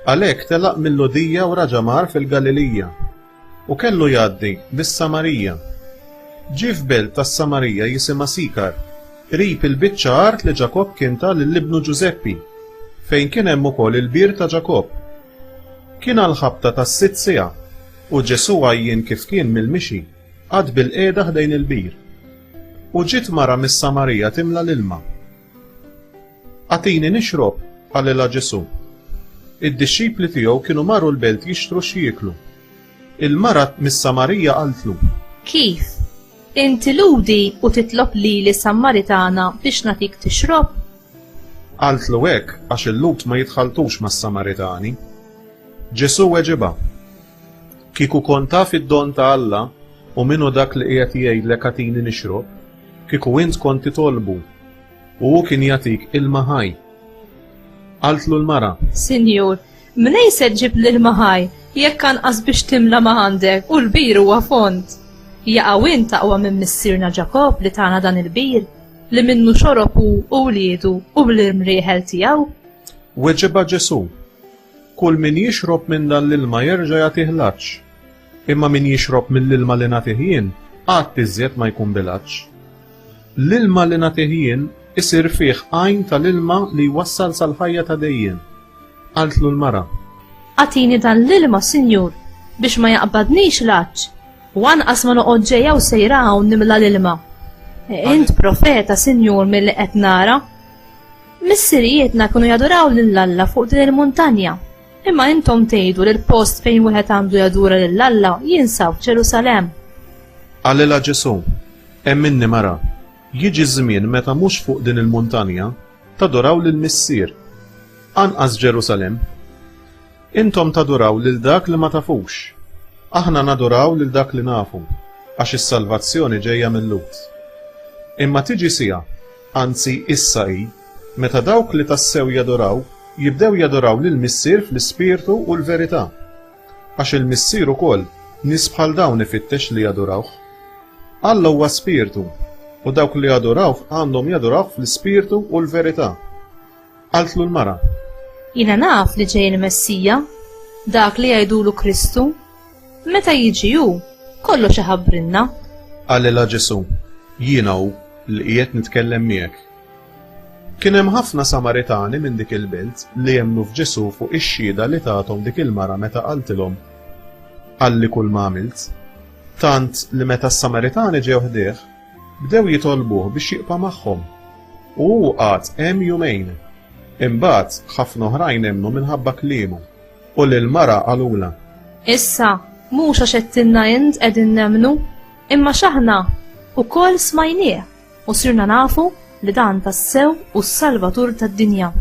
Għalhekk telaq mill-Lodija u raġa' mar fil-Galilija u kellu jgħaddi bis-Samarija. Ġie f'belt tas-Samarija jisimha Sikar, qrib il-biċċa art li Ġakob kien ta' lill-ibnu Ġuseppi, fejn kien hemm ukoll il-bir ta' Ġakob. Kien għall-ħabta tas-sitt siegħa u Ġesu għajjin kif kien mill-mixi għad bil-qiegħda ħdejn il-bir. U ġiet mara mis-Samarija timla l-ilma. Għatini nixrob, għalilha Ġesu. Id-dixxipli tiegħu kienu marru l-belt jixtru xi jieklu. Il-mara mis-Samarija qaltlu: Kif? Inti ludi u titlob li Samaritana biex natik tixrob? Qaltlu hekk għax il-lut ma jitħaltux mas-Samaritani. Ġesu weġiba: Kieku kont taf id-don ta' Alla u minnu dak li qiegħed jgħidlek għatini nixrob, kieku int kont titolbu u hu kien jagħtik ilma ħaj. Qaltlu l-mara: Sinjur, mnej se ġib l-ilma ħaj jekk anqas biex timla ma għandek u l-bir huwa font. Jaqgħu int aqwa minn missierna Ġakob li tagħna dan il-bir li minnu xorob u wliedu u bl-imrieħel tiegħu. Weġiba Ġesu: Kull min jixrob minn dan l-ilma jerġa' jagħtih laġġ, imma min jixrob mill-ilma li nagħtih jien qatt iżjed ma jkun bil-aġġ. L-ilma li nagħtih jien isir fih għajn tal-ilma li jwassal sal-ħajja ta' dejjem. Qaltlu l-mara: Għatini dan l-ilma, Sinjur, biex ma jaqbadnix laġġ u anqas ma noqgħod ġejja u sejra u nimla l-ilma. Int profeta, Sinjur, milli qed nara. Missirietna kienu jadoraw lill-Alla fuq din il-muntanja, imma intom tgħidu li l-post fejn wieħed għandu jadura lill-Alla jinsab f'Ġerusalemm. Għalilha Ġesu: Hemm minni mara, jiġi żmien meta mhux fuq din il-muntanja tadoraw lill-Missier, anqas Ġerusalemm. Intom tadoraw lil dak li ma tafux. Aħna nadoraw lil dak li nafu, għax is-salvazzjoni ġejja minn Lut. Imma tiġi siegħa, anzi issa hi, meta dawk li tassew jadoraw jibdew jadoraw lill-Missier fl-ispirtu u l-verità. Għax il-Missier ukoll nies bħal dawn ifittex li jadorawh. Alla huwa spirtu u dawk li jadorawh għandhom jadorawh fl-ispirtu u l-verità. Qaltlu l-mara: Jiena naf li ġej il-Messija, dak li jgħidulu Kristu. Meta jiġi hu, kollox iħabbrilna. Għalilha Ġesu: Jiena hu li qiegħed nitkellem miegħek. Kien hemm ħafna Samaritani minn dik il-belt li jemmnu f'Ġesu fuq ix-xhieda li tagħthom dik il-mara meta qaltilhom: Għalli kull ma għamilt. Tant li meta s-Samaritani ġew ħdeh, bdew jitolbuh biex jiqpa' magħhom. U hu qgħad hemm jumejn. Imbagħad ħafna oħrajn hemmnu minħabba kliemu u lill-mara qalula: Issa, mhux għax qedtilna int qegħdin nemmnu, imma x'aħna wkoll smajnieh u sirna nafu li dan tassew u s-Salvatur tad-dinja.